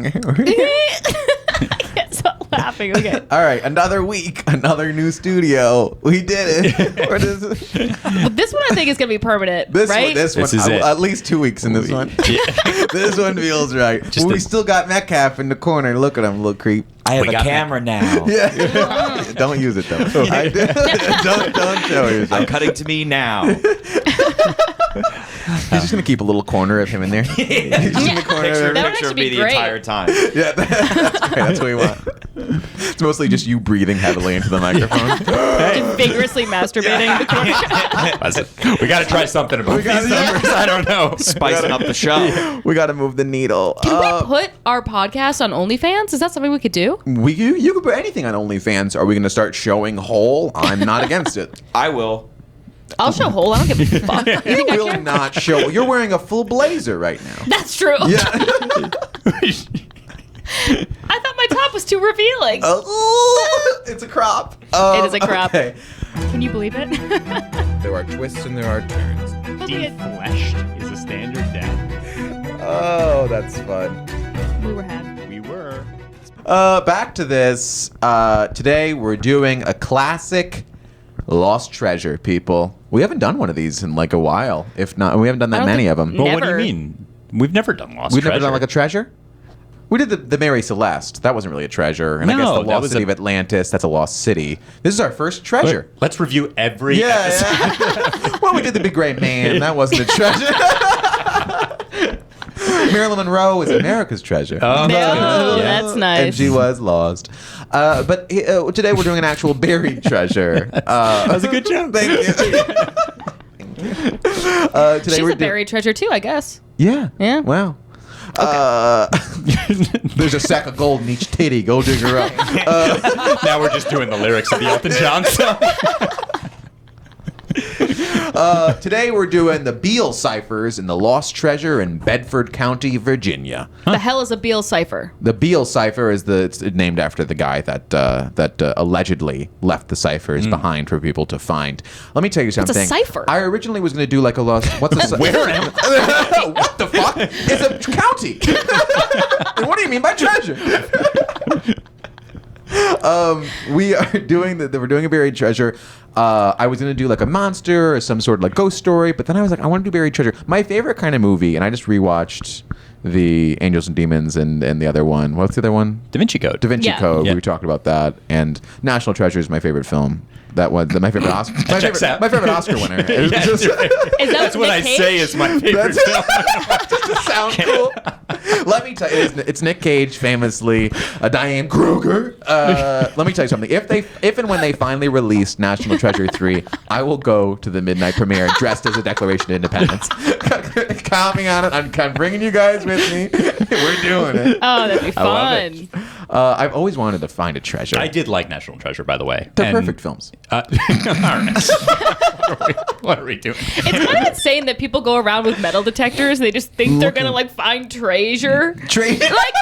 I can't stop laughing. Okay. All right, another week, another new studio. We did it. But this one I think is going to be permanent, right? This one, is it. at least 2 weeks in this one. This one feels right. We still got Metcalf in the corner. Look at him, little creep. I have a camera now. Yeah. Don't use it though. Don't show yourself. I'm cutting to me now. He's just gonna keep a little corner of him in there. He's just in the corner. Picture, That would picture of actually me be the great. entire time. Yeah, that's great. That's what we want. It's mostly just you breathing heavily into the microphone. Just vigorously masturbating. We got to try something about these numbers. I don't know. Spicing up the show. We got to move the needle. Can we put our podcast on OnlyFans? Is that something we could do? You could put anything on OnlyFans. Are we going to start showing whole? I'm not against it. I will. I'll show whole. I don't give a fuck. You think I will care? not show. You're wearing a full blazer right now. That's true. Yeah. I thought my top was too revealing. It's a crop. It is a crop. Okay. Can you believe it? There are twists and there are turns. Defleshed is a standard death. Oh, that's fun. We were had. We were. Back to this. Today we're doing a classic lost treasure, people. We haven't done one of these in like a while. If not, we haven't done that many of them. Well, what do you Never. mean? We've never done lost We've treasure. never done like a treasure? We did the Mary Celeste. That wasn't really a treasure. And I No, guess the that lost was city a- of Atlantis, that's a lost city. This is our first treasure. Let's review every episode. Yeah. Well, we did the Big Gray Man. That wasn't a treasure. Marilyn Monroe is America's treasure. Oh, No, that's nice. And she was lost. But today we're doing an actual buried treasure. That was a good joke. Thank you. Today She's we're a buried treasure too, I guess. Yeah. Yeah. Wow. There's a sack of gold in each titty. Go dig her up. Now we're just doing the lyrics of the Elton John song. Today we're doing the Beale Ciphers in the Lost Treasure in Bedford County, Virginia. The hell is a Beale cipher? The Beale cipher is it's named after the guy that allegedly left the ciphers behind for people to find. Let me tell you something. cipher? I originally was going to do like a lost. What's a cipher? Where am What the fuck? It's a county. And what do you mean by treasure? We're doing a buried treasure. I was gonna do like a monster or some sort of like ghost story, but then I was like, I want to do buried treasure. My favorite kind of movie, and I just rewatched the Angels and Demons and the other one. What's the other one? Da Vinci Code. Da Vinci Yeah. Code. Yeah. We talked about that, and National Treasure is my favorite film. That was my favorite Oscar. My Checks out. favorite Oscar winner. It was Yeah, just- Is that That's what I Nick Cage? say is my favorite film. just to sound cool. Let me tell you, it's Nick Cage, famously, Diane Kruger. Let me tell you something. If and when they finally release National Treasure 3, I will go to the midnight premiere dressed as a Declaration of Independence. Counting on it. I'm bringing you guys with me. We're doing it. Oh, that'd be love fun. I've always wanted to find a treasure. I did like National Treasure, by the way. They're And- perfect films. all right. What are we doing? It's kind of insane that people go around with metal detectors. They just think they're gonna like find treasure, like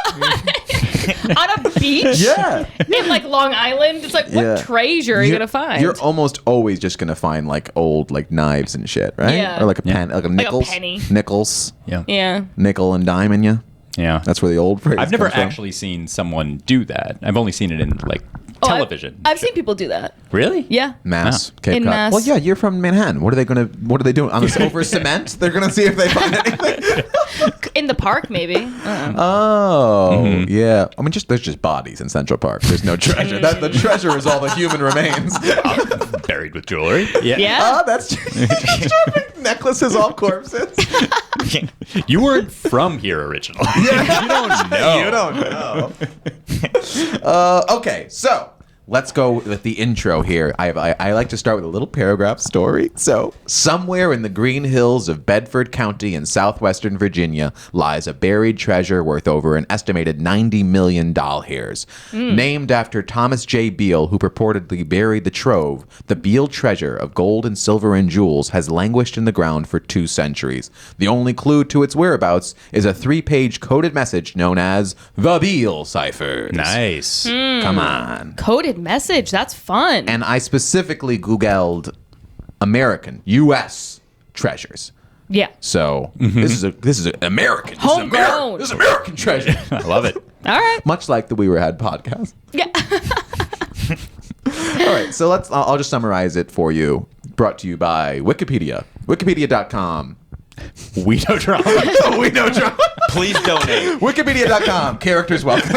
on a beach. Yeah. In like Long Island. It's like, what Yeah. treasure are you gonna find? You're almost always just gonna find like old like knives and shit, right? Yeah. Or like a pen, like a nickels, penny. nickels, Yeah. Yeah. nickel and dime in you. Yeah. That's where the old phrase. I've never comes from. actually seen someone do that. I've only seen it in like Oh, television. I've seen people do that. Really? Yeah. Mass, Oh. Cape In Cod. Mass. Well, yeah, you're from Manhattan. What are they doing on this over cement? They're gonna see if they find anything. In the park, maybe. Oh, yeah. I mean, there's just bodies in Central Park. There's no treasure. The treasure is all the human remains. Buried with jewelry. Yeah. Yeah. That's necklaces, all corpses. You weren't from here originally. You don't know. You don't know. Okay, so let's go with the intro here. I like to start with a little paragraph story. So, somewhere in the green hills of Bedford County in southwestern Virginia lies a buried treasure worth over an estimated $90 million. Named after Thomas J. Beale, who purportedly buried the trove, the Beale treasure of gold and silver and jewels has languished in the ground for 2 centuries. The only clue to its whereabouts is a 3-page coded message known as the Beale Ciphers. Nice. Come on. Coded message. That's fun. And I specifically Googled American, U.S. treasures. Yeah. So this is American. Homegrown. This is American treasure. I love it. All right. Much like the We Were Had podcast. Yeah. All right, so I'll just summarize it for you. Brought to you by Wikipedia. Wikipedia.com. We know drama. We know drama. Please donate. Wikipedia.com. Characters welcome.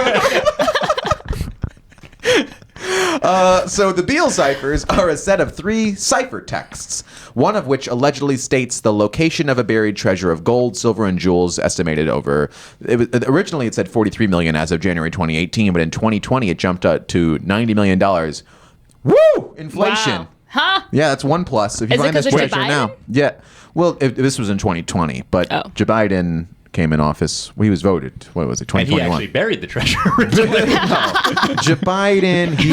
So the Beale ciphers are a set of 3 ciphertexts, one of which allegedly states the location of a buried treasure of gold, silver, and jewels estimated over. Originally, it said $43 million as of January 2018, but in 2020, it jumped up to $90 million. Woo! Inflation. Wow. Huh? Yeah, that's one plus. If you Is it find this 'cause of treasure Joe Biden? now, yeah. Well, this was in 2020, but Joe Biden came in office. He was voted. What was it? And he 2021. actually buried the treasure originally. Joe Biden, he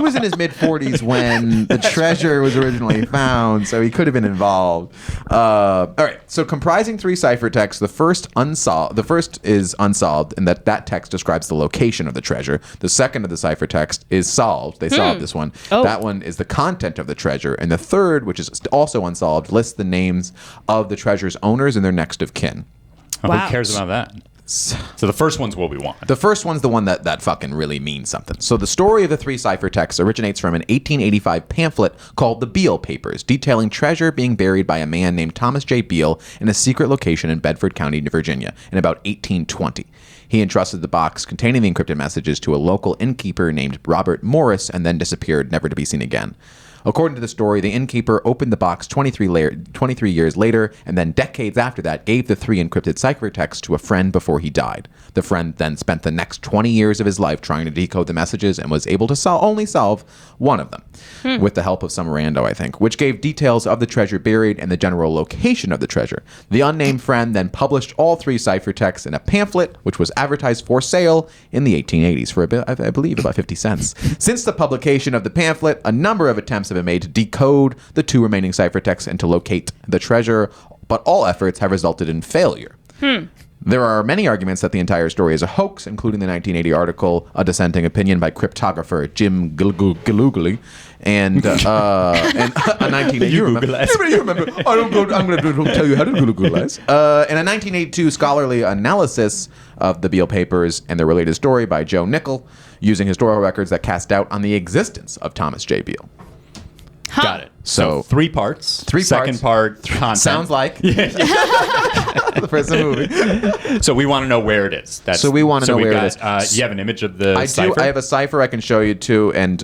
was in his mid 40s when the treasure was originally found, so he could have been involved. All right, so comprising 3 ciphertexts, the first is unsolved, and that text describes the location of the treasure. The second of the ciphertext is solved. They solved this one. Oh. That one is the content of the treasure, and the third, which is also unsolved, lists the names of the treasure's owners and their next of kin. Oh, Wow. who cares about that? So the first one's what we want. The first one's the one that fucking really means something. So the story of the 3 ciphertexts originates from an 1885 pamphlet called the Beale Papers, detailing treasure being buried by a man named Thomas J. Beale in a secret location in Bedford County, Virginia, in about 1820. He entrusted the box containing the encrypted messages to a local innkeeper named Robert Morris and then disappeared, never to be seen again. According to the story, the innkeeper opened the box 23 years later, and then decades after that gave the 3 encrypted ciphertexts to a friend before he died. The friend then spent the next 20 years of his life trying to decode the messages and was able to only solve one of them, with the help of some rando, I think, which gave details of the treasure buried and the general location of the treasure. The unnamed friend then published all 3 ciphertexts in a pamphlet, which was advertised for sale in the 1880s for, I believe, about 50 cents. Since the publication of the pamphlet, a number of attempts have been made to decode the 2 remaining ciphertexts and to locate the treasure, but all efforts have resulted in failure. There are many arguments that the entire story is a hoax, including the 1980 article, A Dissenting Opinion by cryptographer Jim Galugli, and a 1980. You remember? I'm going to tell you how to Galugli. And a 1982 scholarly analysis of the Beale Papers and the related story by Joe Nickel, using historical records that cast doubt on the existence of Thomas J. Beale. Huh. Got it. So 3 parts. 3 Second parts. part, content. Sounds like the first movie. So we want to know where it is. So we want to know where it is. You have an image of the I cipher? do. I have a cipher I can show you too, and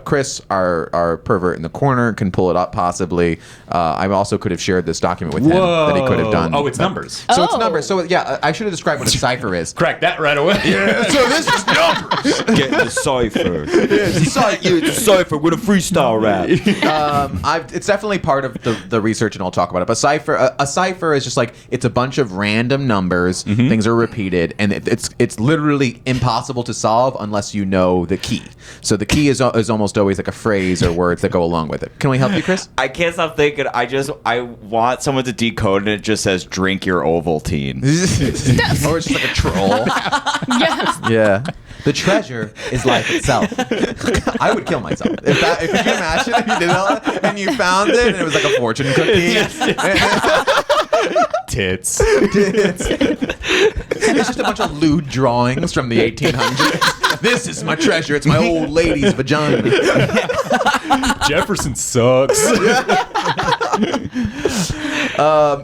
Chris, our pervert in the corner, can pull it up possibly. I also could have shared this document with him that he could have done. Oh, it's numbers. So it's numbers. So yeah, I should have described what a cipher is. Crack that right away. So this is numbers. Get the cipher. It's a cipher with a freestyle rap. It's definitely part of the research, and I'll talk about it. But a cipher is just like, it's a bunch of random numbers. Things are repeated, and it's literally impossible to solve unless you know the key. So the key is almost always like a phrase or words that go along with it. Can we help you, Chris? I can't stop thinking. I want someone to decode, and it just says "drink your Ovaltine." Or it's just like a troll. Yes. Yeah. The treasure is life itself. I would kill myself. If you can imagine if you did that and you found it and it was like a fortune cookie. Tits. It's just a bunch of lewd drawings from the 1800s. This is my treasure. It's my old lady's vagina. Jefferson sucks.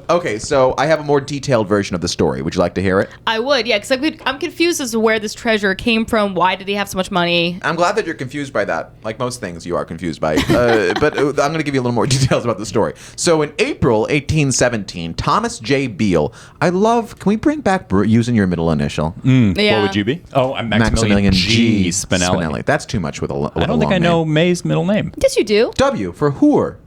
Okay, so I have a more detailed version of the story. Would you like to hear it? I would, yeah, because I'm confused as to where this treasure came from. Why did he have so much money? I'm glad that you're confused by that. Like most things, you are confused by. But I'm going to give you a little more details about the story. So in April 1817, Thomas J. Beale. Can we bring back using your middle initial? Yeah. What would you be? Oh, I'm Maximilian G. G. Spinelli. That's too much with a I don't think I know Mae's middle name. Yes, you do. W for whore.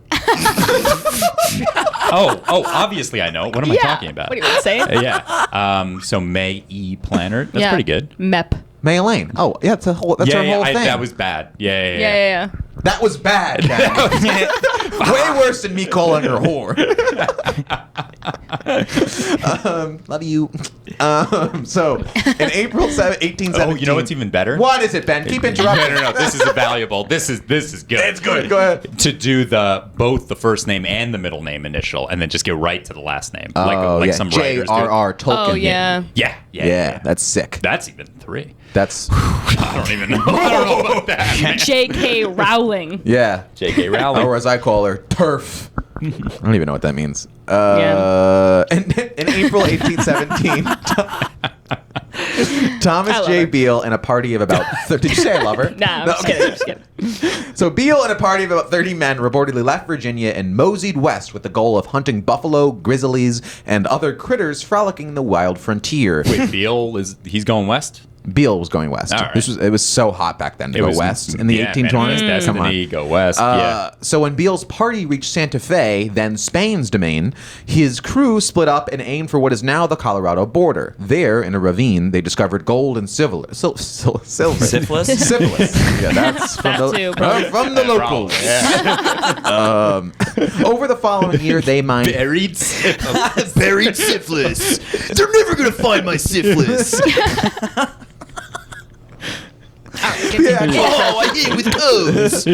Oh, obviously I know. What am I talking about? What are you saying? Yeah. So Mae Planert. That's pretty good. MEP. May Elaine. Oh, yeah, that's our whole thing. That was bad. Yeah. That was bad. Way worse than me calling her whore. Love you. So in April 1817. Oh, you know what's even better? What is it, Ben? Keep interrupting. No. This is valuable. This is good. It's good. Go ahead. To do both the first name and the middle name initial, and then just get right to the last name, some writers do. J.R.R. Tolkien. Oh, yeah. Yeah. That's sick. That's even 3. That's I don't even know. I don't know about that. J.K. Rowling. yeah. J.K. Rowling. Or as I call her, turf. I don't even know what that means. In April 1817, Thomas J. Beale and a party of about 30. Did you say I love her? Nah, I'm just kidding. So Beale and a party of about 30 men reportedly left Virginia and moseyed west with the goal of hunting buffalo, grizzlies, and other critters frolicking the wild frontier. Wait, Beale he's going west? Beale was going west. All right. It was so hot back then to go west in the 1820s. Destiny, go west. So when Beale's party reached Santa Fe, then Spain's domain, his crew split up and aimed for what is now the Colorado border. There, in a ravine, they discovered gold and silver. Silver. Syphilis? Syphilis. Yeah, that's from from the locals. Over the following year, they mined Buried syphilis. Buried syphilis. They're never going to find my syphilis. I hit with codes.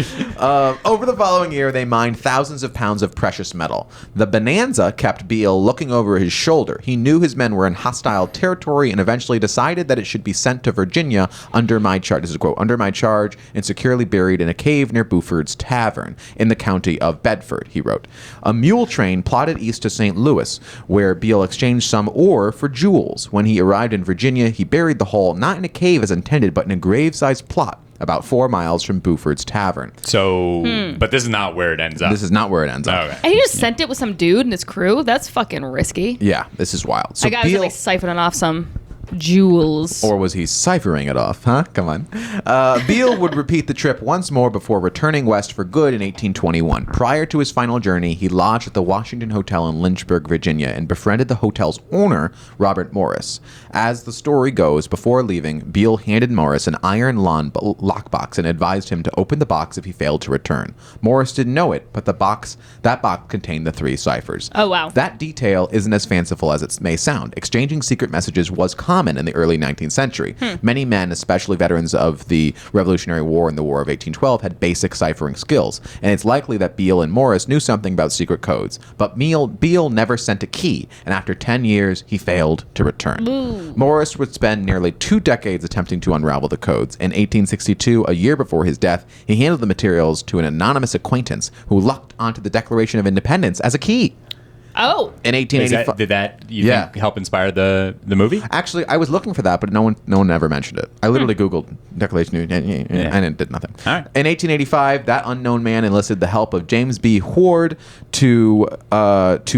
Over the following year, they mined thousands of pounds of precious metal. The bonanza kept Beale looking over his shoulder. He knew his men were in hostile territory and eventually decided that it should be sent to Virginia under my charge. This is a quote, under my charge and securely buried in a cave near Buford's Tavern in the county of Bedford, he wrote. A mule train plodded east to St. Louis, where Beale exchanged some ore for jewels. When he arrived in Virginia, he buried the whole not in a cave as intended, but in a grave-sized plot about 4 miles from Buford's Tavern. So, but this is not where it ends up. This is not where it ends up. Okay. And he just sent it with some dude and his crew? That's fucking risky. Yeah, this is wild. So That guy was really siphoning off some jewels. Or was he ciphering it off, huh? Come on. Beale would repeat the trip once more before returning west for good in 1821. Prior to his final journey, he lodged at the Washington Hotel in Lynchburg, Virginia, and befriended the hotel's owner, Robert Morris. As the story goes, before leaving, Beale handed Morris an iron lockbox and advised him to open the box if he failed to return. Morris didn't know it, but that box contained the 3 ciphers. Oh, wow. That detail isn't as fanciful as it may sound. Exchanging secret messages was common in the early 19th century. Many men, especially veterans of the Revolutionary War and the War of 1812, had basic ciphering skills, and it's likely that Beale and Morris knew something about secret codes. But Beale never sent a key, and after 10 years, he failed to return. Ooh. Morris would spend nearly 2 decades attempting to unravel the codes. In 1862, a year before his death, he handed the materials to an anonymous acquaintance who lucked onto the Declaration of Independence as a key. Oh. In 1885. Did that think help inspire the movie? Actually, I was looking for that, but no one ever mentioned it. I literally Googled Declaration and it did nothing. All right. In 1885, that unknown man enlisted the help of James B. Ward to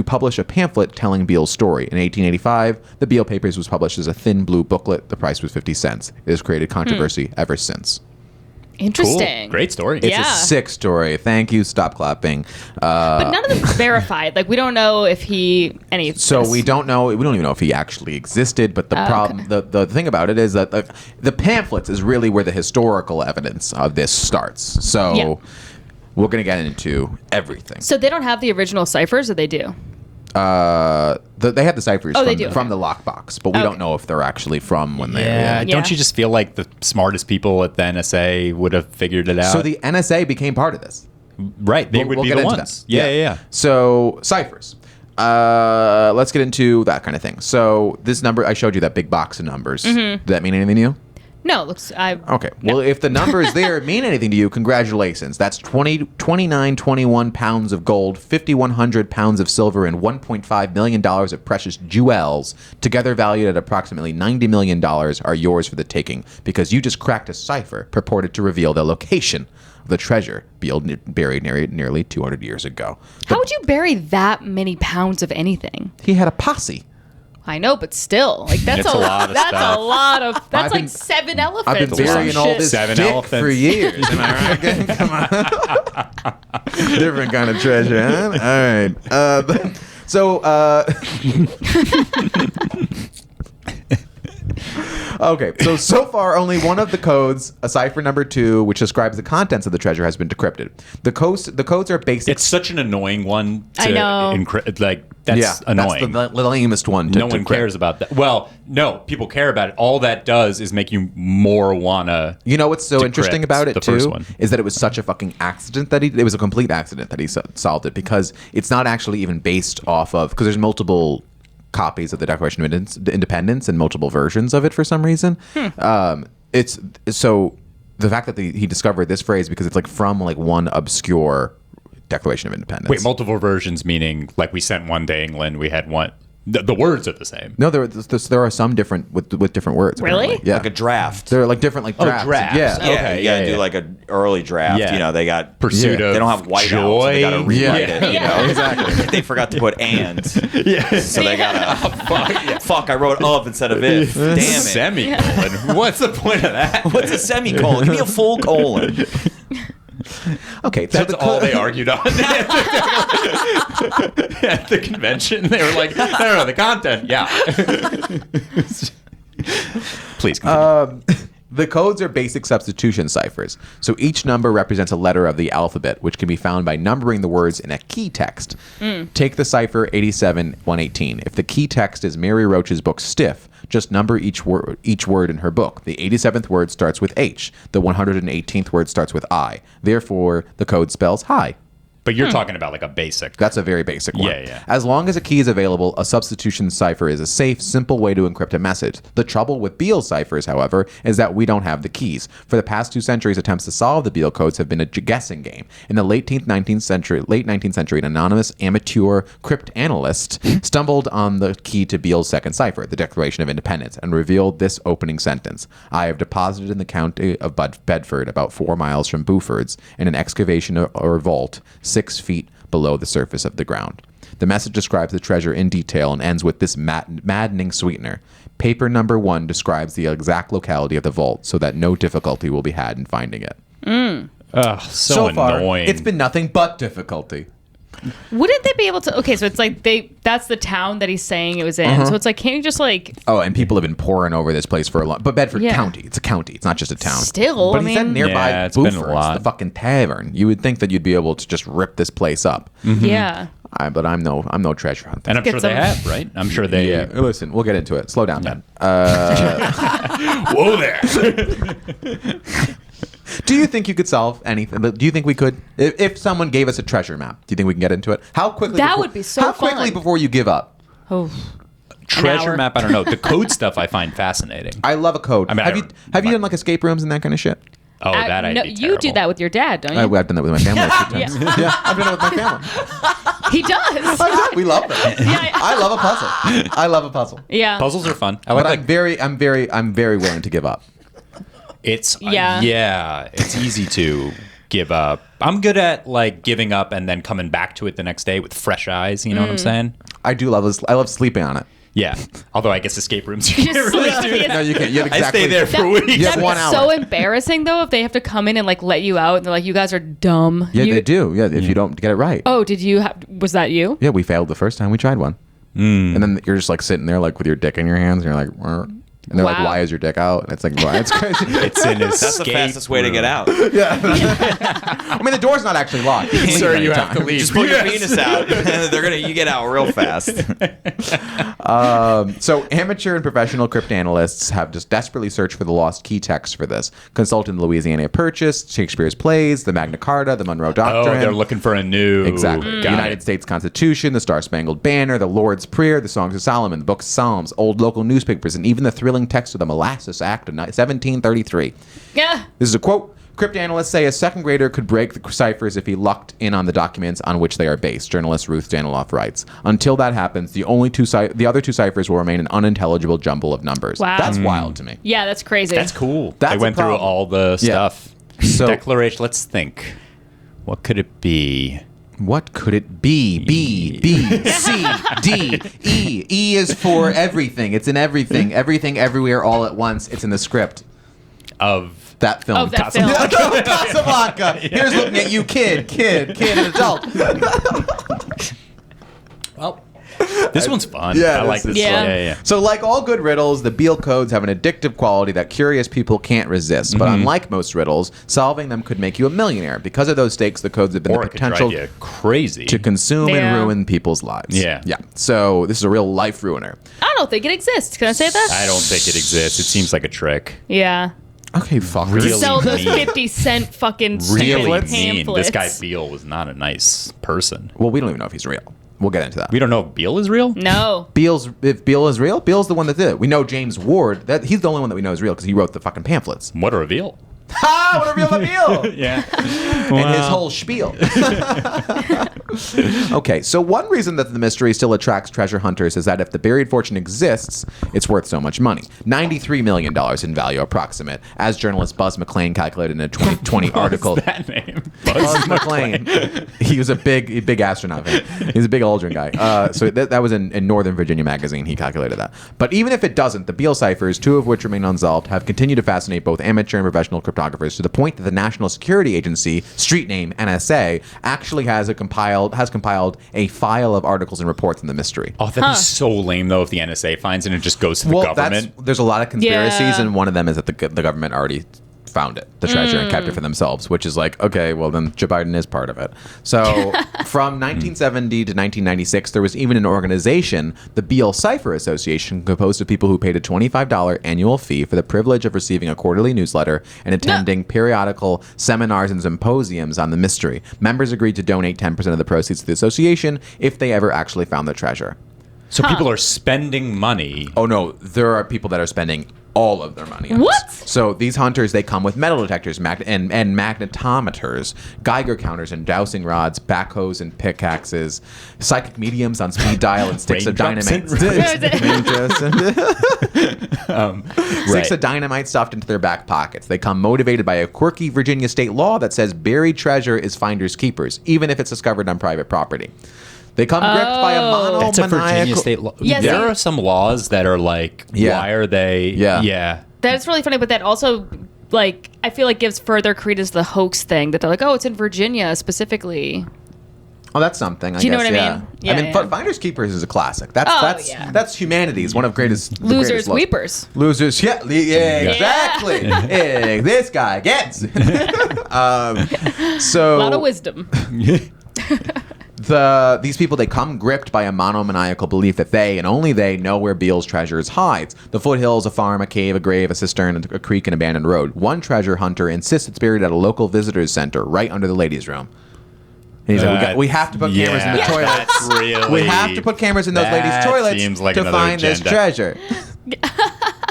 publish a pamphlet telling Beale's story. In 1885, the Beale Papers was published as a thin blue booklet. The price was 50 cents. It has created controversy ever since. Interesting. Cool. Great story. It's a sick story. Thank you. Stop clapping. But none of them verified. Like, we don't know if he So we don't know. We don't even know if he actually existed. But the problem, the thing about it is that the pamphlets is really where the historical evidence of this starts. So we're gonna get into everything. So they don't have the original ciphers, or they do? They have the ciphers from the lockbox, but we don't know if they're actually from when they. Don't you just feel like the smartest people at the NSA would have figured it out? So the NSA became part of this, right? They would be the ones. Yeah. So ciphers. Let's get into that kind of thing. So this number, I showed you that big box of numbers. Does that mean anything to you? No, okay. Well, if the numbers there mean anything to you, congratulations. That's 2921 pounds of gold, 5,100 pounds of silver, and $1.5 million of precious jewels, together valued at approximately $90 million, are yours for the taking because you just cracked a cipher purported to reveal the location of the treasure Beale buried nearly 200 years ago. How would you bury that many pounds of anything? He had a posse. I know, but still, like that's a lot. That's like 7 elephants. I've been burying all this dick for years. Am I right? Come on. Different kind of treasure, huh? All right. Okay, so far only one of the codes, a cipher number 2, which describes the contents of the treasure, has been decrypted. The codes are basic. It's such an annoying one to I know. encrypt. Like, that's annoying. That's the lamest one to No one cares about that. Well, no, people care about it. All that does is make you more wanna. You know what's so interesting about it the first too one. is that it was such a fucking accident that it was a complete accident that he solved it, because it's not actually even based off of, because there's multiple copies of the Declaration of Independence and multiple versions of it for some reason. It's so the fact that he discovered this phrase because it's like from like one obscure Declaration of Independence. Wait, multiple versions meaning like we sent one to England, we had one. The words are the same. No, there are some different with different words. Really? Apparently. Yeah, Like a draft. They're like different drafts. drafts. Yeah. Yeah, Okay, you gotta yeah. do like an early draft. Yeah. You know, they got Pursuit of They don't have whiteouts. joy. So they gotta rewrite Yeah. it. You know, exactly. They forgot to put and. Yeah. So they gotta. Fuck! I wrote of instead of if. Damn it. Semicolon. What's the point of that? What's a semicolon? Give me a full colon. Okay, That's all they argued on at the convention. They were like, no, the content. Yeah. Please continue. The codes are basic substitution ciphers. So each number represents a letter of the alphabet, which can be found by numbering the words in a key text. Take the cipher 87118. If the key text is Mary Roach's book Stiff, just number each word in her book. The 87th word starts with H. The 118th word starts with I. Therefore, the code spells hi. But you're talking about like a basic. That's a very basic one. Yeah. As long as a key is available, a substitution cipher is a safe, simple way to encrypt a message. The trouble with Beale ciphers, however, is that we don't have the keys. For the past 2 centuries, attempts to solve the Beale codes have been a guessing game. In the late 19th century, an anonymous amateur cryptanalyst stumbled on the key to Beale's second cipher, the Declaration of Independence, and revealed this opening sentence: I have deposited in the county of Bedford, about 4 miles from Beaufort's, in an excavation or vault 6 feet below the surface of the ground. The message describes the treasure in detail and ends with this maddening sweetener. Paper number 1 describes the exact locality of the vault so that no difficulty will be had in finding it. Ugh, so far, annoying. it's been nothing but difficulty. Wouldn't they be able to? Okay, so it's like that's the town that he's saying it was in. So it's like, can't you just like Oh, and people have been pouring over this place for a long. But Bedford Yeah. County, it's a county. It's not just a town. Still, but I he said mean- nearby Yeah, it's been a Beaufort's, lot. the fucking tavern. You would think that you'd be able to just rip this place up. yeah. But I'm no treasure hunter. and I'm Get sure they some- have, right? I'm sure they. Yeah, listen, we'll get into it. Slow down, Ben. Whoa there. Do you think you could solve anything? Do you think we could? If someone gave us a treasure map, do you think we can get into it? How quickly? That would be so How quickly fun. before you give up? Oh, Treasure hour. map. I don't know. The code stuff I find fascinating. I love a code. I mean, have you done like escape rooms and that kind of shit? Oh, that I'd no, be you terrible. do that with your dad, don't you? I've done that with my family a few times. Yeah, I've done it with my family. He does. We love that. Yeah. I love a puzzle. I love a puzzle. Yeah. Puzzles are fun. I like. But I'm very willing to give up. It's Yeah. It's easy to give up. I'm good at like giving up and then coming back to it the next day with fresh eyes. You know what I'm saying? I do love this. I love sleeping on it. Yeah. Although I guess escape rooms you Just can't really sleep. do that. No, you can't. You have I exactly. stay there for weeks. You have That'd 1 be hour. so embarrassing though if they have to come in and like let you out and they're like, you guys are dumb. Yeah, You- they do. Yeah, if you don't get it right. Oh, did you have? Was that you? Yeah, we failed the first time we tried one. And then you're just like sitting there like with your dick in your hands and you're like, "Rrr." And they're like, Wow. why is your dick out? And it's like, well, it's crazy. It's an escape. That's the fastest way to get out. I mean, the door's not actually locked. You can Sir, leave you have anytime. to leave. Just pull your penis out. You get out real fast. So amateur and professional cryptanalysts have just desperately searched for the lost key text for this. Consulted the Louisiana Purchase, Shakespeare's plays, the Magna Carta, the Monroe Oh, Doctrine. they're looking for a new. Exactly. The Got United it. States Constitution, the Star-Spangled Banner, the Lord's Prayer, the Songs of Solomon, the Book of Psalms, old local newspapers, and even the thrilling text of the Molasses Act of 1733. Yeah. This is a quote. Cryptanalysts say a second grader could break the ciphers if he lucked in on the documents on which they are based, journalist Ruth Daniloff writes. Until that happens, the other two ciphers will remain an unintelligible jumble of numbers. Wow. That's wild to me. Yeah, that's crazy. That's cool. That's I a went through problem. all the Yeah. stuff. So- Declaration. Let's think. What could it be? What could it be? B, C, D, E. E is for everything. It's in everything. Everything, everywhere, all at once. It's in the script. Of That film. Of that film. Casablanca. Here's looking at you, kid, and adult. well, This one's fun. Yeah, I like this Yeah. one. Yeah. So, like all good riddles, the Beale codes have an addictive quality that curious people can't resist. But unlike most riddles, solving them could make you a millionaire. Because of those stakes, the codes have been Or the it could potential drive you crazy. to consume and Yeah. ruin people's lives. Yeah. Yeah. So, this is a real life ruiner. I don't think it exists. Can I say that? I don't think it exists. It seems like a trick. Yeah. Okay, fuckers. Really Sell those mean. 50-cent fucking Really stupid mean. pamphlets. This guy Beale was not a nice person. Well, we don't even know if he's real. We'll get into that. We don't know if Beale is real? No. If Beale is real, Beale's the one that did it. We know James Ward. He's the only one that we know is real because he wrote the fucking pamphlets. What a reveal. Ha! What a real Beale! Yeah. And his whole spiel. Okay, so one reason that the mystery still attracts treasure hunters is that if the buried fortune exists, it's worth so much money. $93 million in value approximate, as journalist Buzz McLean calculated in a 2020 article. That name. Buzz McLean. He was a big astronaut fan. He's a big Aldrin guy. So that was in Northern Virginia magazine. He calculated that. But even if it doesn't, the Beale ciphers, 2 of which remain unsolved, have continued to fascinate both amateur and professional cryptographers to the point that the National Security Agency, street name NSA, actually has compiled a file of articles and reports in the mystery. Oh, that'd be so lame, though, if the NSA finds it and it just goes to the government. There's a lot of conspiracies, Yeah. and one of them is that the government already found it, the treasure, and kept it for themselves, which is like, okay, well, then Joe Biden is part of it. So from 1970 to 1996, there was even an organization, the Beale Cipher Association, composed of people who paid a $25 annual fee for the privilege of receiving a quarterly newsletter and attending periodical seminars and symposiums on the mystery. Members agreed to donate 10% of the proceeds to the association if they ever actually found the treasure. So people are spending money. Oh, no, there are people that are spending all of their money on What? this. So these hunters, they come with metal detectors and magnetometers, Geiger counters and dowsing rods, backhoes and pickaxes, psychic mediums on speed dial and sticks of dynamite. Sticks of dynamite stuffed into their back pockets. They come motivated by a quirky Virginia state law that says buried treasure is finders keepers, even if it's discovered on private property. They come gripped by a monomaniacal... That's a Virginia state law. Yes, There yeah. are some laws that are like, Yeah. why are they... Yeah. That's really funny, but that also, like, I feel like gives further credence to the hoax thing that they're like, oh, it's in Virginia specifically. Oh, that's something. I Do you know guess, what I yeah. mean? Yeah, yeah. Finders Keepers is a classic. That's humanity's one of greatest. the Losers, greatest laws. weepers. Losers, yeah, exactly. Yeah, this guy gets. So A lot of wisdom. These people, they come gripped by a monomaniacal belief that they and only they know where Beale's treasures hides. The foothills, a farm, a cave, a grave, a cistern, a creek, an abandoned road. One treasure hunter insists it's buried at a local visitors center right under the ladies' room. And he's like, we have to put cameras in the toilets. That's really... We have to put cameras in those ladies' toilets seems like to another find this agenda. treasure.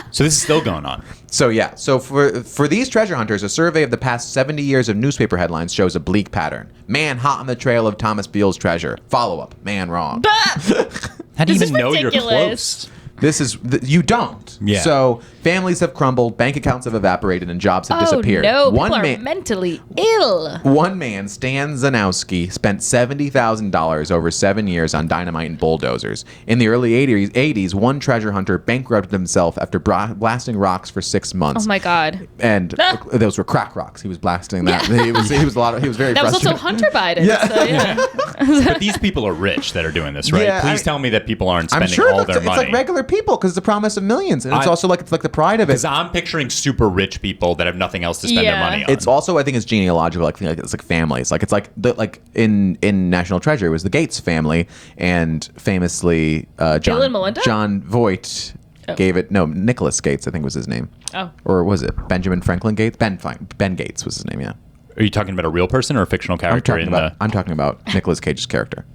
So this is still going on. So yeah, so for these treasure hunters, a survey of the past 70 years of newspaper headlines shows a bleak pattern. Man hot on the trail of Thomas Beale's treasure. Follow-up, man wrong. How do you This even is know you're ridiculous. close? This is, you don't. Yeah. So families have crumbled, bank accounts have evaporated, and jobs have disappeared. Oh, no. People are mentally ill. One man, Stan Zanowski, spent $70,000 over 7 years on dynamite and bulldozers. In the early 80s, one treasure hunter bankrupted himself after blasting rocks for 6 months. Oh, my God. And those were crack rocks. He was blasting that. He was very That was also frustrated. Hunter Biden. Yeah. So, yeah. But these people are rich that are doing this, right? Yeah, Please tell me that people aren't spending I'm sure all it's their money. like regular people because it's the promise of millions, and it's also like the pride of it. Because I'm picturing super rich people that have nothing else to spend their Yeah. money on. It's also, I think, it's genealogical. Like it's like families. Like it's like in National Treasure, it was the Gates family, and famously Bill and Melinda? John Voight gave it. No, Nicholas Gates, I think was his name. Oh. Or was it Benjamin Franklin Gates? Ben Gates was his name. Yeah. Are you talking about a real person or a fictional character? I'm talking about Nicolas Cage's character.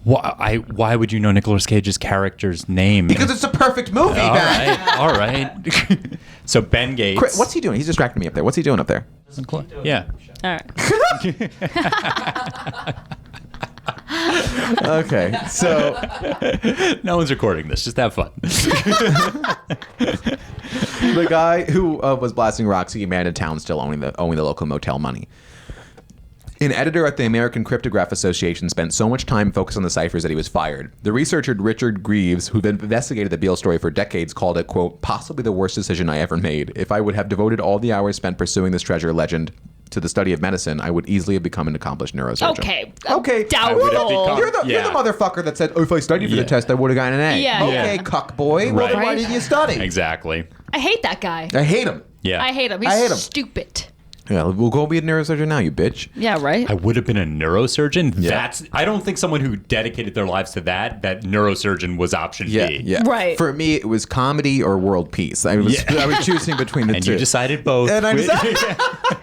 Why would you know Nicolas Cage's character's name? Because it's a perfect movie, all man. right, all right. So Ben Gates. What's he doing? He's distracting me up there. What's he doing up there? Yeah. All right. Okay, so No one's recording this. Just have fun. the guy who was blasting rocks, he abandoned town, still owning the local motel money. An editor at the American Cryptograph Association spent so much time focused on the ciphers that he was fired. The researcher Richard Greaves, who investigated the Beale story for decades, called it, quote, possibly the worst decision I ever made. If I would have devoted all the hours spent pursuing this treasure legend to the study of medicine, I would easily have become an accomplished neurosurgeon. Okay. Doubtful. You're the motherfucker that said, "Oh, if I studied for the test, I would have gotten an A." Yeah. Okay, cuck boy. Well, then why didn't you study? Exactly. I hate that guy. I hate him. Yeah. I hate him. He's I hate him. stupid. Yeah, we'll go be a neurosurgeon now, you bitch. Yeah, right? I would have been a neurosurgeon. Yeah. I don't think someone who dedicated their lives to that neurosurgeon was option B. Yeah. Right. For me, it was comedy or world peace. I was choosing between the And two. you decided both. And I decided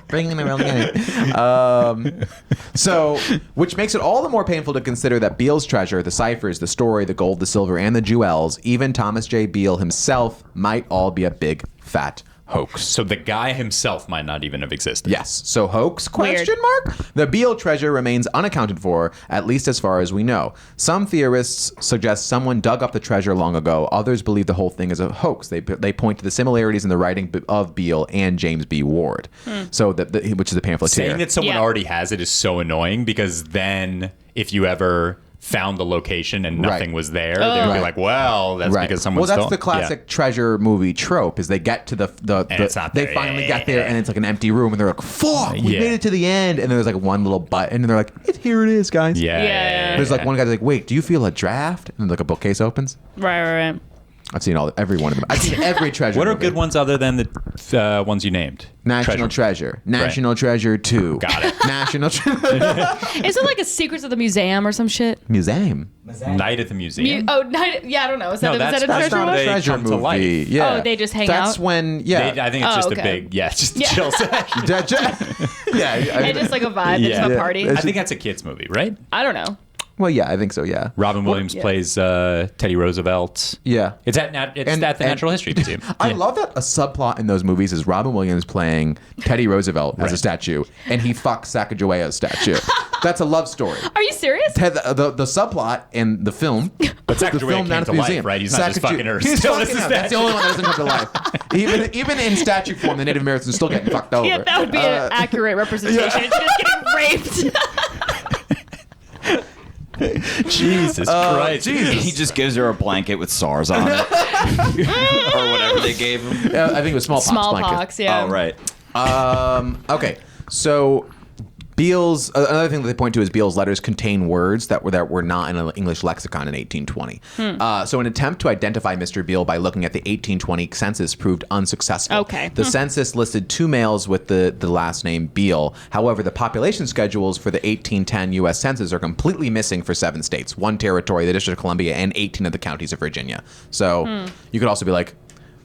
bringing them around again. So, which makes it all the more painful to consider that Beale's treasure, the ciphers, the story, the gold, the silver, and the jewels, even Thomas J. Beale himself, might all be a big fat hoax. So the guy himself might not even have existed. Yes. So hoax? Question mark? The Beale treasure remains unaccounted for, at least as far as we know. Some theorists suggest someone dug up the treasure long ago. Others believe the whole thing is a hoax. They point to the similarities in the writing of Beale and James B. Ward. So which is a pamphleteer. Saying that someone already has it is so annoying, because then if you ever found the location and nothing was there, they would be like, well, that's because someone stole. Well, that's the classic treasure movie trope, is they get to and it's not they there. finally get there and it's like an empty room and they're like, fuck, we made it to the end, and there's like one little button and they're like, here it is, guys. There's like one guy's like, wait, do you feel a draft? And like a bookcase opens. Right. I've seen every one of them. I've seen every treasure What are movie. good ones other than the ones you named? National Treasure. National Treasure 2. Got it. National Treasure. Is it like a Secrets of the Museum or some shit? Museum. Night at the Museum. I don't know. Is that, No, is that a that's treasure not one? they treasure come to movie. life. Yeah. Oh, they just hang That's out? when, I think it's just okay. a big, just a chill section. It's just like a vibe. It's a party. I think that's a kid's movie, right? I don't know. Well, yeah, I think so, yeah. Robin Williams plays Teddy Roosevelt. Yeah. It's at the Natural History Museum. I love that a subplot in those movies is Robin Williams playing Teddy Roosevelt as a statue, and he fucks Sacagawea's statue. That's a love story. Are you serious? The subplot in the film, But Sacagawea came to life, right? He's not just fucking her. He's Still, fucking this is her. That's the only one that doesn't come to life. Even in statue form, the Native Americans are still getting fucked over. Yeah, that would be an accurate representation. It's just getting raped. Jesus Christ. He just gives her a blanket with SARS on it. Or whatever they gave him. I think it was smallpox. Smallpox, yeah. Oh, right. Okay, so Beale's another thing that they point to is Beale's letters contain words that were not in an English lexicon in 1820. So an attempt to identify Mr. Beale by looking at the 1820 census proved unsuccessful. Okay. The census listed 2 males with the last name Beale. However, the population schedules for the 1810 U.S. Census are completely missing for 7 states, 1 territory, the District of Columbia, and 18 of the counties of Virginia. So you could also be like,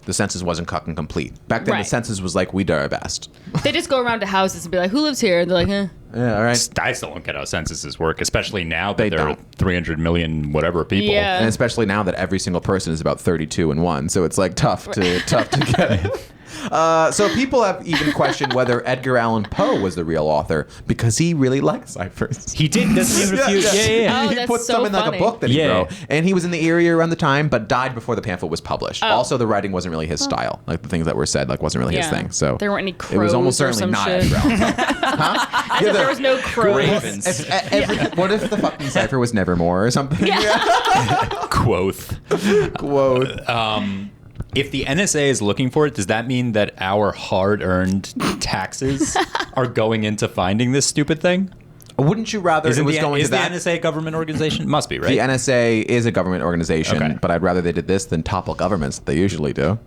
the census wasn't fucking complete. Back then, the census was like, we do our best. They just go around to houses and be like, who lives here? And they're like, eh. Yeah, all right. I still don't get how censuses work, especially now that They there are don't. 300 million whatever people. Yeah. And especially now that every single person is about 32 and 1, so it's like tough to get it. So people have even questioned whether Edgar Allan Poe was the real author because he really liked ciphers. He did. Doesn't even Oh, He that's put so some in like funny. a book that he Yeah. wrote, and he was in the area around the time, but died before the pamphlet was published. Also, the writing wasn't really his style. Like the things that were said, like wasn't really his Yeah. thing. So There weren't any It was almost crows or certainly some not shit. Edgar Allan Poe. I said there was no crows. Ravens. What if the fucking cipher was Nevermore or something? Quoth. Quote. If the NSA is looking for it, does that mean that our hard-earned taxes are going into finding this stupid thing? Wouldn't you rather Is it was going the to that? NSA a government organization? Must be, right? The NSA is a government organization, Okay. but I'd rather they did this than topple governments that they usually do.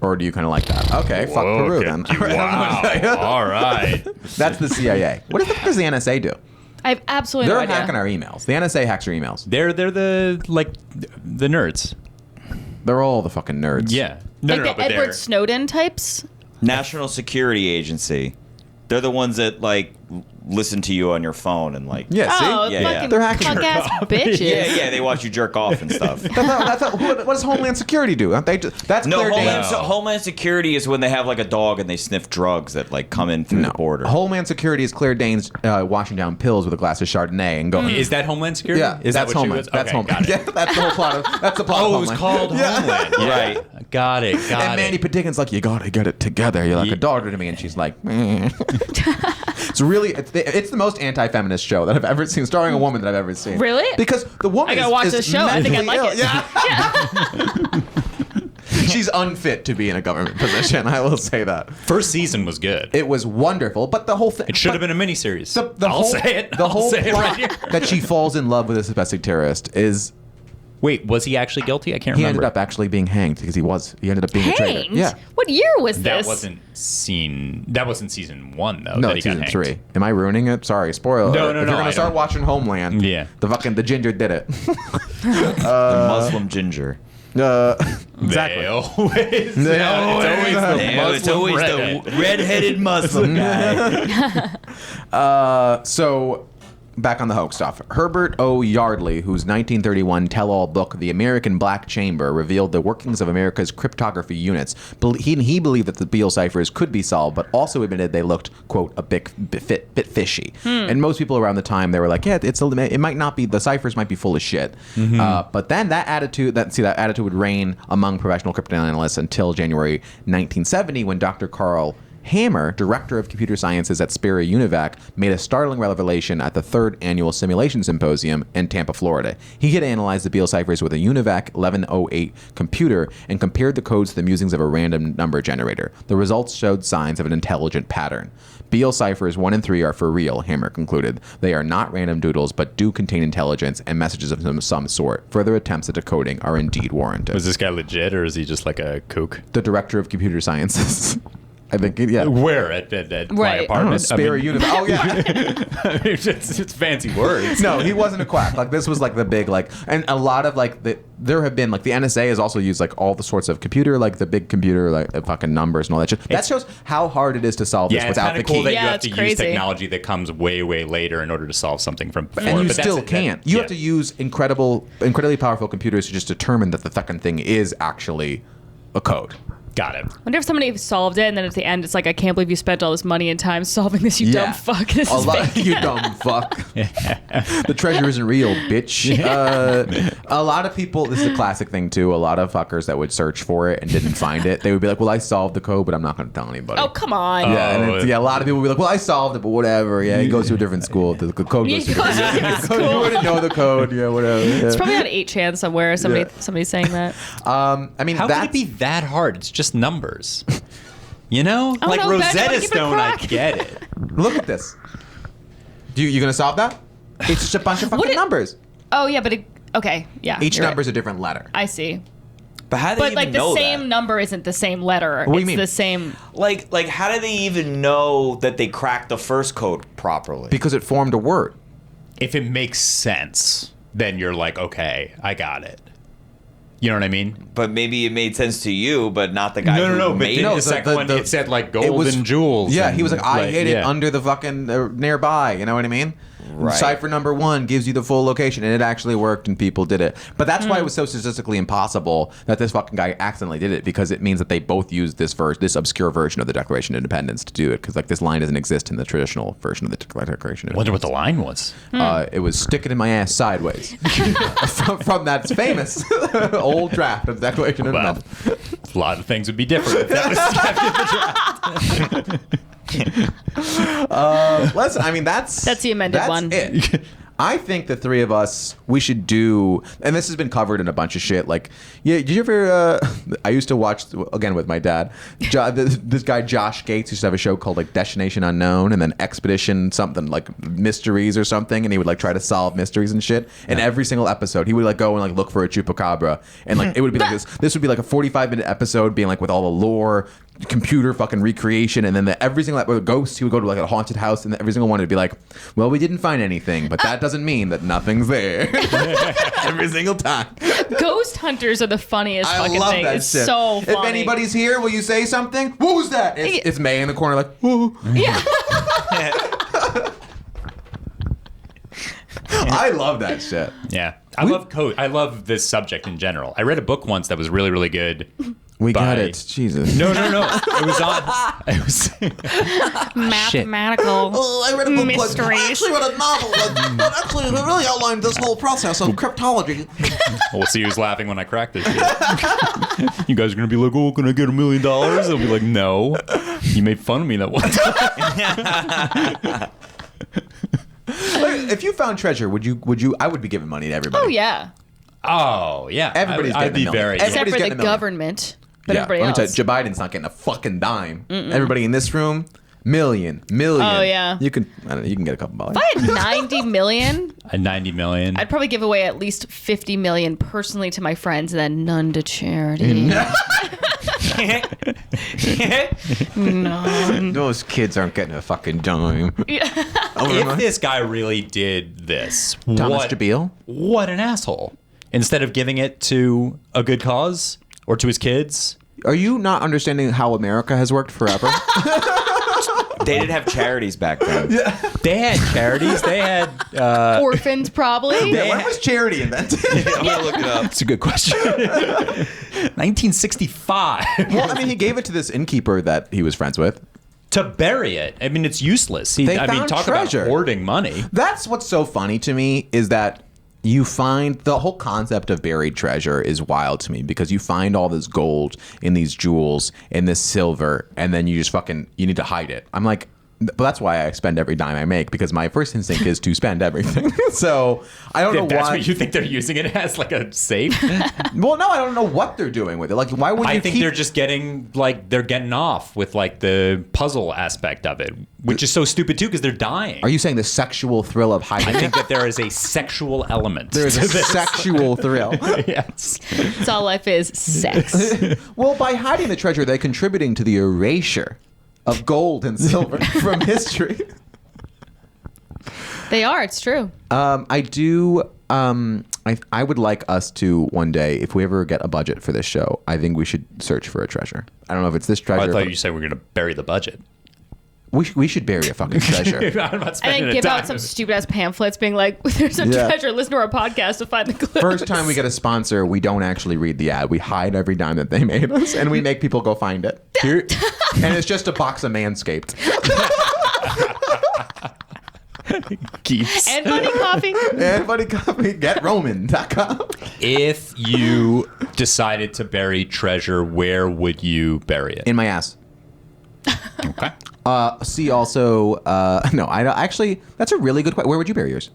Or do you kind of like that? Okay, fuck Peru then. Wow. All right. That's the CIA. What the fuck does the NSA do? I have absolutely They're no idea. hacking our emails. The NSA hacks your emails. They're the nerds. They're all the fucking nerds. Yeah. Like the but Edward they're Snowden types? National Security Agency. They're the ones that like listen to you on your phone and like. Yeah, see? Oh, Yeah, yeah. fucking They're hacking punk your ass bitches. Yeah, they watch you jerk off and stuff. What does Homeland Security do? Aren't they that's No, Claire Homeland, Danes. so Homeland Security is when they have like a dog and they sniff drugs that like come in through the border. Homeland Security is Claire Danes washing down pills with a glass of Chardonnay and going. Is that Homeland Security? Yeah, Is that's that what Homeland. she was? That's Okay, Homeland. got it. Yeah, that's the whole plot of. That's the plot. Oh, of it was Homeland. called Homeland. Yeah. Right. Got it. And Mandy Patinkin's like, you gotta get it together. You're like a daughter to me, and she's like, it's really, it's the most anti-feminist show that I've ever seen, starring a woman that I've ever seen. Really? Because the woman I gotta watch is this show. I think I mentally like ill. it. Yeah. She's unfit to be in a government position. I will say that. First season was good. It was wonderful, but the whole thing. It should have been a miniseries. I'll say it. The whole say it plot right here. that she falls in love with a domestic terrorist is. Wait, was he actually guilty? I can't He remember. ended up actually being hanged because he ended up being a traitor. Hanged? Yeah. What year was That this? wasn't season 1 though. No, that he it's got season hanged. 3. Am I ruining it? Sorry, spoiler. No, alert. no, If no, you're gonna I start don't- watching Homeland, Yeah. the ginger did it. The Muslim ginger. Exactly. They always. It's always the redheaded Muslim guy. So, back on the hoax stuff. Herbert O. Yardley, whose 1931 tell-all book, The American Black Chamber, revealed the workings of America's cryptography units. He believed that the Beale ciphers could be solved, but also admitted they looked, quote, a bit fishy. And most people around the time, they were like, yeah, it might not be, the ciphers might be full of shit. But then that attitude would reign among professional cryptanalysts until January 1970, when Dr. Carl Hammer, director of computer sciences at Spira Univac, made a startling revelation at the 3rd Annual Simulation Symposium in Tampa, Florida. He had analyzed the Beale ciphers with a Univac 1108 computer and compared the codes to the musings of a random number generator. The results showed signs of an intelligent pattern. Beale ciphers 1 and 3 are for real, Hammer concluded. They are not random doodles, but do contain intelligence and messages of some sort. Further attempts at decoding are indeed warranted. Was this guy legit, or is he just like a kook? The director of computer sciences. I think, yeah. Where at my Right. apartment? Spare unit. Oh yeah. It's fancy words. No, he wasn't a quack. Like this was like the big and a lot of there have been the NSA has also used all the sorts of computer, the big computer fucking numbers and all that shit. That shows how hard it is to solve this Yeah, it's without kind the of cool key. that Yeah, you have it's to use crazy. technology that comes way, way later in order to solve something from before. And you But still can't. You have to use incredibly powerful computers to just determine that the fucking thing is actually a code. Got it. I wonder if somebody solved it, and then at the end, it's like, I can't believe you spent all this money and time solving this, you dumb fuck. This is fake. You dumb fuck. The treasure isn't real, bitch. A lot of people, this is a classic thing too, a lot of fuckers that would search for it and didn't find it, they would be like, well, I solved the code, but I'm not going to tell anybody. Oh, come on. A lot of people would be like, well, I solved it, but whatever. Yeah, he goes to a different school. The code goes to a different school. You wouldn't know the code. Yeah, whatever. Yeah. It's probably on 8chan somewhere. Somebody's saying that. I mean, How could it be that hard? It's just numbers. You know? Oh, like no, Ben, Rosetta give it a Stone, I crack. get it. Look at this. You going to solve that? It's just a bunch of fucking numbers. Oh, yeah, but okay. Yeah. Each you're number is right. a different letter. I see. But how do they But even the know same that? number isn't the same letter. What do you It's mean? the same. Like how do they even know that they cracked the first code properly? Because it formed a word. If it makes sense, then you're like, okay, I got it. You know what I mean? But maybe it made sense to you, but not the guy who But made then it. the second one, it said golden jewels. Yeah, and, he was like, I hid it yeah. under the fucking nearby. You know what I mean? Right. Cipher number 1 gives you the full location, and it actually worked, and people did it. But that's why it was so statistically impossible that this fucking guy accidentally did it, because it means that they both used this obscure version of the Declaration of Independence to do it, because this line doesn't exist in the traditional version of the Declaration of I wonder Independence. what the line was. It was "stick it in my ass sideways" from that famous old draft of the Declaration of Well, Independence. a lot of things would be different if that was Listen, I mean that's the amended one. It. I think the three of us, we should do, and this has been covered in a bunch of shit. Like, yeah, did you ever? I used to watch again with my dad. This guy Josh Gates used to have a show called like Destination Unknown, and then Expedition something like Mysteries or something, and he would like try to solve mysteries and shit. And every single episode, he would like go and like look for a chupacabra, and like it would be like this. This would be like a 45-minute episode, being like with all the lore, computer fucking recreation, and then every single ghost, he would go to like a haunted house, and every single one would be like, well, we didn't find anything, but that doesn't mean that nothing's there. Every single time. Ghost hunters are the funniest I fucking love thing. that It's shit. so funny. If anybody's here, will you say something? What was that? It's Mae in the corner like, whoa. Yeah. I love that shit. Yeah. I love this subject in general. I read a book once that was really, really good. We got by- it. Jesus. No. It was on. It was. Mathematical I read a book mysteries. I actually read a novel that actually really outlined this whole process of cryptology. We'll see who's laughing when I crack this shit. You guys are gonna be like, "Oh, can I get $1 million?" I'll be like, "No, you made fun of me that one time." If you found treasure, would you? I would be giving money to everybody. Oh, yeah. Oh yeah, Everybody's I'd getting be a million. very. Everybody's Except for getting the a million. government. But everybody let me tell else. you, Joe Biden's not getting a fucking dime. Everybody in this room, million. Oh, yeah. You can, I don't know, you can get a couple dollars. If I had 90 million, 90 million. I'd probably give away at least 50 million personally to my friends and then none to charity. None. Those kids aren't getting a fucking dime. If this guy really did this, Thomas Jabeel? What an asshole. Instead of giving it to a good cause or to his kids. Are you not understanding how America has worked forever? They didn't have charities back then. They had charities. They had... Orphans, probably. When was charity invented? I'm going to look it up. That's a good question. 1965. Well, I mean, he gave it to this innkeeper that he was friends with. To bury it. I mean, it's useless. They I mean, found talk treasure. about hoarding money. That's what's so funny to me is that you find the whole concept of buried treasure is wild to me because you find all this gold in these jewels in this silver and then you just you need to hide it. I'm like, but that's why I spend every dime I make because my first instinct is to spend everything. So I don't know That's why. what you think they're using it as, like a safe? Well, no, I don't know what they're doing with it. Like, why would you I think they're just getting, like, they're getting off with, like, the puzzle aspect of it, which is so stupid, too, because they're dying. Are you saying the sexual thrill of hiding? I think that there is a sexual element. There is a sexual thrill. Yes. That's all life is, sex. Well, by hiding the treasure, they're contributing to the erasure of gold and silver from history. They are, it's true. I do. I would like us to one day, if we ever get a budget for this show, I think we should search for a treasure. I don't know if it's this treasure. I thought you said we were going to bury the budget. We should bury a fucking treasure. I'm not And spending then a give dime. out some stupid ass pamphlets being like, there's a Yeah. treasure, listen to our podcast to find the clues. First time we get a sponsor, we don't actually read the ad. We hide every dime that they made us, and we make people go find it. And it's just a box of Manscaped. Geeks. And money coffee. And buddy copy, GetRoman.com. If you decided to bury treasure, where would you bury it? In my ass. Okay. See also, no, I actually, that's a really good question. Where would you bury yours?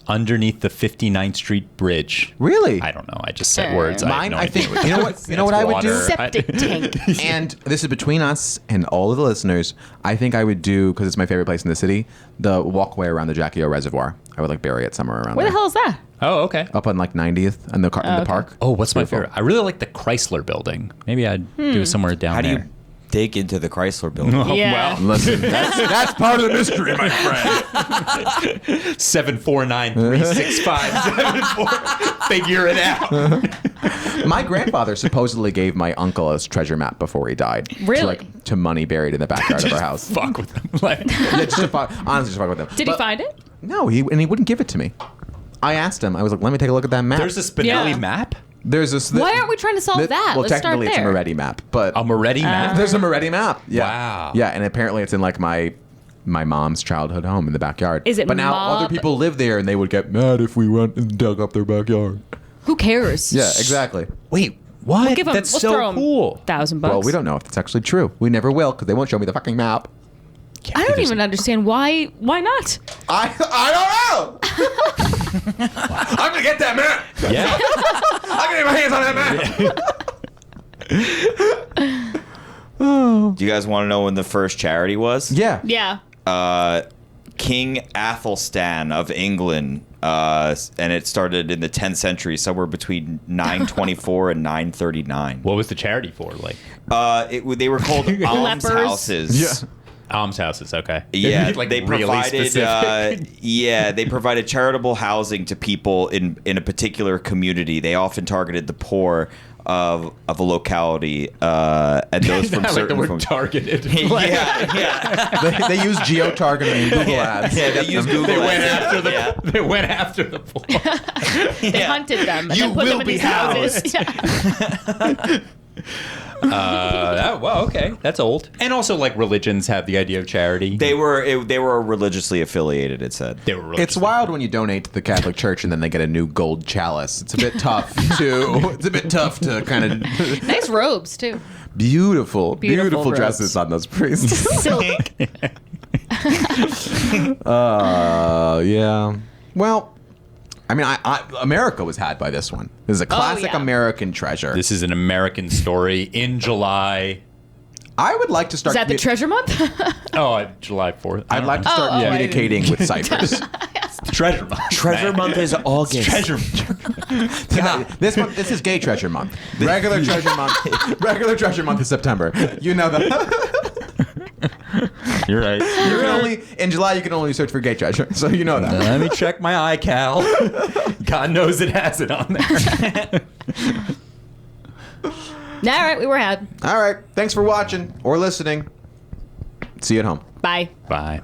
Underneath the 59th Street Bridge. Really? I don't know. I just said words. I have Mine, no I idea think, what you know that what, is. you know what That's I would do? water. Septic tank. And this is between us and all of the listeners. I think I would do, because it's my favorite place in the city, the walkway around the Jackie O Reservoir. I would like bury it somewhere around Where there. the hell is that? Oh, okay. Up on like 90th in the park. Oh, what's my Beautiful. favorite? I really like the Chrysler Building. Maybe I'd do it somewhere down How do there. you dig into the Chrysler building? Oh, Yeah. well, Listen, that's part of the mystery, my friend. 749-365-74. Figure it out. My grandfather supposedly gave my uncle a treasure map before he died. Really? To money buried in the backyard of our house. Fuck with them. Like, Yeah, just to honestly, just fuck with him. Did he find it? No, he wouldn't give it to me. I asked him. I was like, "Let me take a look at that map." there's a Spinelli Yeah. map? There's this. Why aren't we trying to solve that? Well, Let's start technically, it's a there. Moretti map, but A Moretti map? there's a Moretti map. Yeah. Wow. Yeah, and apparently it's in like my mom's childhood home in the backyard. Is it But now mob- other people live there, and they would get mad if we went and dug up their backyard. Who cares? Yeah, exactly. Wait, what? We'll give him, That's we'll so throw him cool. $1,000. Well, we don't know if it's actually true. We never will because they won't show me the fucking map. I don't even understand why. Why not? I don't know. I'm gonna get that map. Yeah. I'm gonna get my hands on that map. Do you guys want to know when the first charity was? Yeah. Yeah. King Athelstan of England, and it started in the 10th century, somewhere between 924 and 939. What was the charity for? Like They were called almshouses. Yeah. almshouses, okay. Yeah, Like they really provided. specific. They provided charitable housing to people in a particular community. They often targeted the poor of a locality, and those from I like the certain. word targeted. yeah. They use geo-targeting in Google Ads. Yeah, they use Google. They went Ads. after the Yeah. they went after the poor. They hunted them and You then put them will in be these houses. Well, okay, that's old. And also, like religions have the idea of charity. They were religiously affiliated. It said. They were religious. It's wild when you donate to the Catholic Church and then they get a new gold chalice. It's a bit tough to kind of Nice robes too. beautiful Beautiful dresses on those priests. Silk. Yeah. Well, I mean, America was had by this one. This is a classic American treasure. This is an American story in July. I would like to start. Is that the treasure month? July 4th. I'd like to start communicating with Ciphers. Treasure month. Treasure month is August. Treasure. This is gay treasure month. Regular treasure month. Regular treasure month is September. You know that. You're right. In July you can only search for gay treasure, so you know that. Let me check my iCal. God knows it has it on there. All right, we were had. All right. Thanks for watching or listening. See you at home. Bye. Bye.